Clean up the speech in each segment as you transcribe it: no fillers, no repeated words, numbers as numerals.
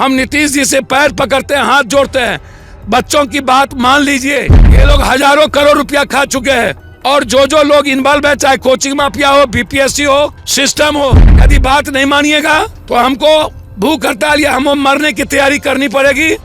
हम नीतीश जी से पैर पकड़ते हैं, हाथ जोड़ते हैं, बच्चों की बात मान लीजिए। ये लोग हजारों करोड़ रुपया खा चुके हैं और जो लोग इन्वॉल्व है, चाहे कोचिंग माफिया हो, बीपीएससी हो, सिस्टम हो, यदि बात नहीं मानिएगा तो हमको भूख हड़ताल या हम मरने की तैयारी करनी पड़ेगी।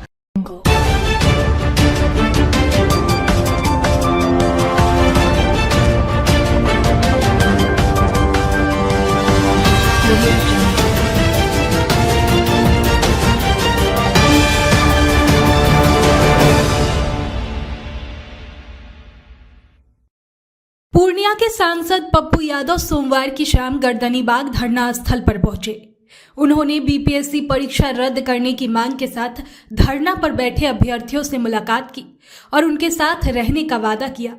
पूर्णिया के सांसद पप्पू यादव सोमवार की शाम गर्दनीबाग धरना स्थल पर पहुंचे। उन्होंने बीपीएससी परीक्षा रद्द करने की मांग के साथ धरना पर बैठे अभ्यर्थियों से मुलाकात की और उनके साथ रहने का वादा किया।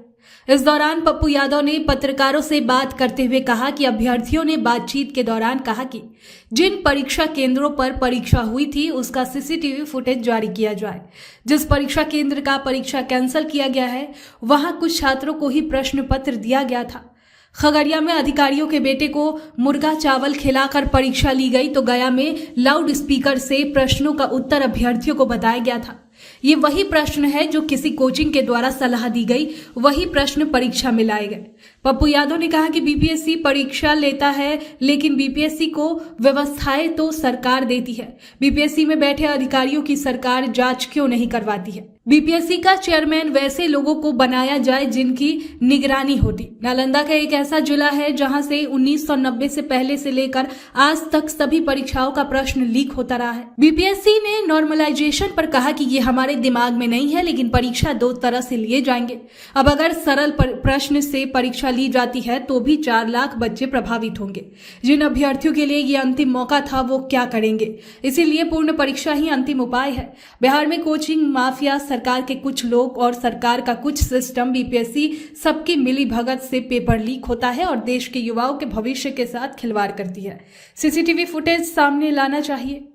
इस दौरान पप्पू यादव ने पत्रकारों से बात करते हुए कहा कि अभ्यर्थियों ने बातचीत के दौरान कहा कि जिन परीक्षा केंद्रों पर परीक्षा हुई थी उसका सीसीटीवी फुटेज जारी किया जाए। जिस परीक्षा केंद्र का परीक्षा कैंसिल किया गया है वहां कुछ छात्रों को ही प्रश्न पत्र दिया गया था। खगड़िया में अधिकारियों के बेटे को मुर्गा चावल खिलाकर परीक्षा ली गई तो गया में लाउड स्पीकर से प्रश्नों का उत्तर अभ्यर्थियों को बताया गया था। ये वही प्रश्न है जो किसी कोचिंग के द्वारा सलाह दी गई, वही प्रश्न परीक्षा में लाए गए। पप्पू यादव ने कहा कि बीपीएससी परीक्षा लेता है लेकिन बीपीएससी को व्यवस्थाएं तो सरकार देती है। बीपीएससी में बैठे अधिकारियों की सरकार जांच क्यों नहीं करवाती है? बीपीएससी का चेयरमैन वैसे लोगों को बनाया जाए जिनकी निगरानी होती। नालंदा का एक ऐसा जिला है जहां से 1990 से पहले से लेकर आज तक सभी परीक्षाओं का प्रश्न लीक होता रहा है। बीपीएससी ने नॉर्मलाइजेशन पर कहा कि ये हमारे दिमाग में नहीं है, लेकिन परीक्षा दो तरह से लिए जाएंगे। अब अगर सरल प्रश्न से परीक्षा ली जाती है तो भी 4 लाख बच्चे प्रभावित होंगे। जिन अभ्यर्थियों के लिए ये अंतिम मौका था वो क्या करेंगे? इसीलिए पूर्ण परीक्षा ही अंतिम उपाय है। बिहार में कोचिंग माफिया, सरकार के कुछ लोग और सरकार का कुछ सिस्टम, बीपीएससी सबकी मिली भगत से पेपर लीक होता है और देश के युवाओं के भविष्य के साथ खिलवाड़ करती है। सीसीटीवी फुटेज सामने लाना चाहिए।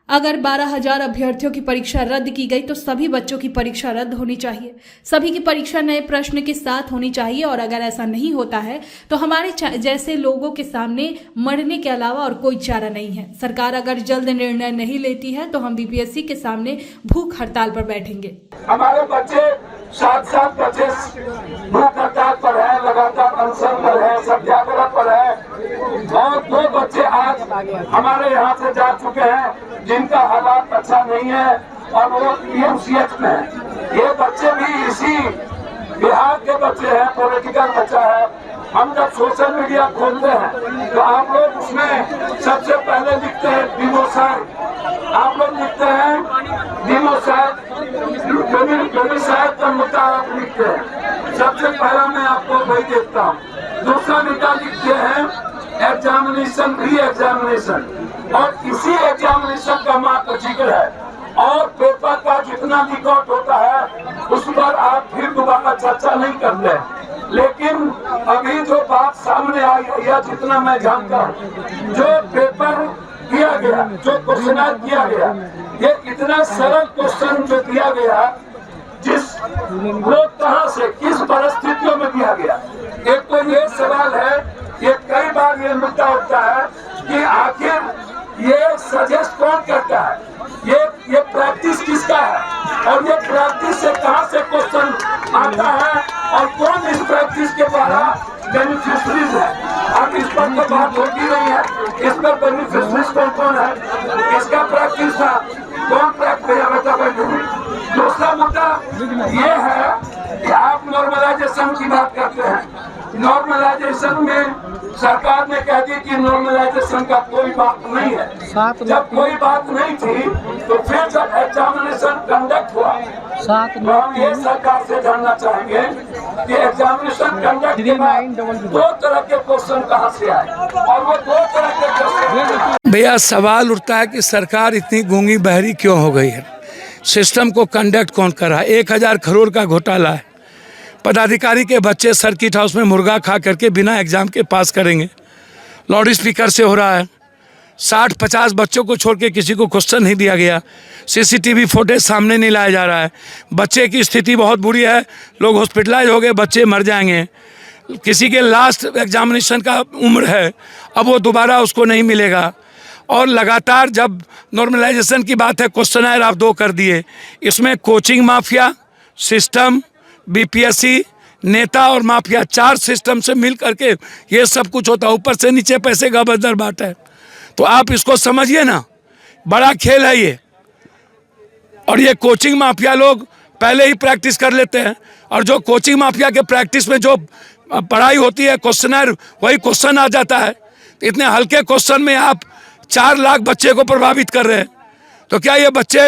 अगर 12,000 अभ्यर्थियों की परीक्षा रद्द की गई तो सभी बच्चों की परीक्षा रद्द होनी चाहिए। सभी की परीक्षा नए प्रश्न के साथ होनी चाहिए और अगर ऐसा नहीं होता है तो हमारे जैसे लोगों के सामने मरने के अलावा और कोई चारा नहीं है। सरकार अगर जल्द निर्णय नहीं लेती है तो हम बीपीएससी के सामने भूख हड़ताल पर बैठेंगे। हमारे बच्चे 7 बच्चे भूख हड़ताल पर है, लगातार अनशन पर है, सत्याग्रह पर है और 2 बच्चे आज हमारे यहाँ से जा चुके हैं जिनका हालात अच्छा नहीं है और वो पीएमसीएच में है। ये बच्चे भी इसी बिहार के बच्चे हैं, पॉलिटिकल बच्चा है। हम जब सोशल मीडिया खोलते हैं तो आप लोग उसमें सबसे पहले लिखते हैं डिमोसाइड, आप लोग लिखते हैं डिमोसाइड, का मुद्दा आप लिखते हैं। सबसे पहला मैं आपको वही देखता हूँ। दूसरा मुद्दा लिखते हैं एग्जामिनेशन, री एग्जामिनेशन, और इसी एग्जामिनेशन का मात्र जिक्र है और पेपर का जितना रिकॉर्ड होता है उस पर आप फिर दोबारा चर्चा नहीं करते। लेकिन अभी जो बात सामने आई है या जितना मैं जानता हूँ, जो पेपर दिया गया, जो क्वेश्चन किया गया, ये इतना सरल क्वेश्चन जो दिया गया, जिस लोग कहाँ से किस परिस्थितियों में दिया गया। एक तो ये सवाल है, ये कई बार ये मुद्दा उठता है कि आखिर ये सजेस्ट कौन करता है, ये प्रैक्टिस किसका है और ये प्रैक्टिस से कहाँ से क्वेश्चन आता है और कौन इस प्रैक्टिस के द्वारा बेनिफिशरीज है। अब इस पर तो बात होती नहीं है, इस पर बेनिफिशरीज कौन है, इसका प्रैक्टिस था, कौन प्रैक्टिस है। दूसरा मुद्दा ये है कि आप नॉर्मलाइजेशन की बात करते हैं। नॉर्मलाइजेशन में सरकार ने कह दी कि नॉर्मलाइजेशन का कोई बात नहीं है। जब कोई बात नहीं थी तो फिर जब एग्जामिनेशन कंडक्ट हुआ तो हम ये सरकार से जानना चाहेंगे कि एग्जामिनेशन कंडक्ट के बाद 2 तरह के क्वेश्चन कहाँ से आए और वो 2 तरह के क्वेश्चन। भैया सवाल उठता है कि सरकार इतनी गूंगी बहरी क्यों हो गई है? सिस्टम को कंडक्ट कौन कर रहा है? 1000 करोड़ का घोटाला है। पदाधिकारी के बच्चे सर्किट हाउस में मुर्गा खा करके बिना एग्जाम के पास करेंगे। लाउड स्पीकर से हो रहा है। 60-50 बच्चों को छोड़ के किसी को क्वेश्चन नहीं दिया गया। सीसीटीवी फुटेज सामने नहीं लाया जा रहा है। बच्चे की स्थिति बहुत बुरी है, लोग हॉस्पिटलाइज हो गए, बच्चे मर जाएंगे। किसी के लास्ट एग्जामिनेशन का उम्र है, अब वो दोबारा उसको नहीं मिलेगा। और लगातार जब नॉर्मलाइजेशन की बात है, क्वेश्चनर आप 2 कर दिए, इसमें कोचिंग माफिया, सिस्टम, बीपीएससी, नेता और माफिया 4 सिस्टम से मिल करके ये सब कुछ होता है। ऊपर से नीचे पैसे का बदर बाट है। तो आप इसको समझिए ना, बड़ा खेल है ये। और ये कोचिंग माफिया लोग पहले ही प्रैक्टिस कर लेते हैं, और जो कोचिंग माफिया के प्रैक्टिस में जो पढ़ाई होती है, क्वेश्चनर वही क्वेश्चन आ जाता है। तो इतने हल्के क्वेश्चन में आप 4 लाख बच्चे को प्रभावित कर रहे हैं। तो क्या ये बच्चे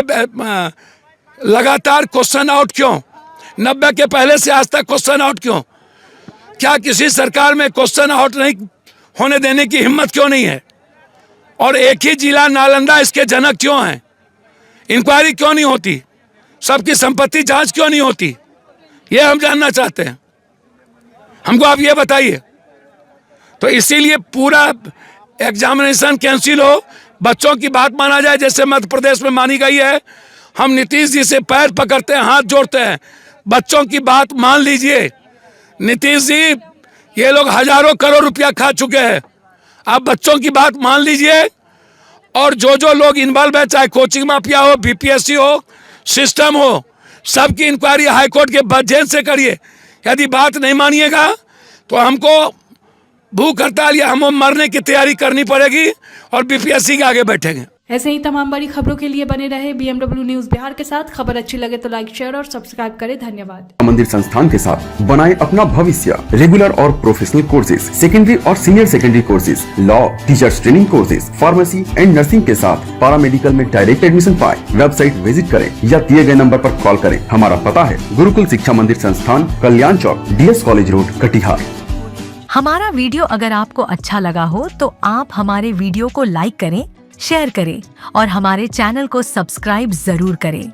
लगातार क्वेश्चन आउट क्यों? 90 के पहले से आज तक क्वेश्चन आउट क्यों? क्या किसी सरकार में क्वेश्चन आउट नहीं होने देने की हिम्मत क्यों नहीं है? और एक ही जिला नालंदा इसके जनक क्यों हैं? इंक्वायरी क्यों नहीं होती? सबकी संपत्ति जांच क्यों नहीं होती? ये हम जानना चाहते हैं। हमको आप ये बताइए। तो इसीलिए पूरा एग्जामिनेशन कैंसिल हो, बच्चों की बात माना जाए जैसे मध्य प्रदेश में मानी गई है। हम नीतीश जी से पैर पकड़ते हैं, हाथ जोड़ते हैं, बच्चों की बात मान लीजिए। नीतीश जी, ये लोग हजारों करोड़ रुपया खा चुके हैं, आप बच्चों की बात मान लीजिए। और जो लोग इन्वॉल्व है, चाहे कोचिंग माफिया हो, बीपीएससी हो, सिस्टम हो, सबकी इंक्वायरी हाईकोर्ट के बेंच से करिए। यदि बात नहीं मानिएगा तो हमको भूख हड़ताल या हम मरने की तैयारी करनी पड़ेगी और बीपीएससी के आगे बैठेंगे। ऐसे ही तमाम बड़ी खबरों के लिए बने रहे BMW न्यूज बिहार के साथ। खबर अच्छी लगे तो लाइक, शेयर और सब्सक्राइब करें। धन्यवाद। मंदिर संस्थान के साथ बनाए अपना भविष्य। रेगुलर और प्रोफेशनल कोर्सेज, सेकेंडरी और senior secondary courses, law, teachers training courses, pharmacy and nursing के साथ पैरामेडिकल में डायरेक्ट एडमिशन पाए। वेबसाइट विजिट करें या दिए गए नंबर पर कॉल करें। हमारा पता है गुरुकुल शिक्षा मंदिर संस्थान, कल्याण चौक, DS कॉलेज रोड, कटिहार। हमारा वीडियो अगर आपको अच्छा लगा हो तो आप हमारे वीडियो को लाइक करें, शेयर करें और हमारे चैनल को सब्सक्राइब जरूर करें।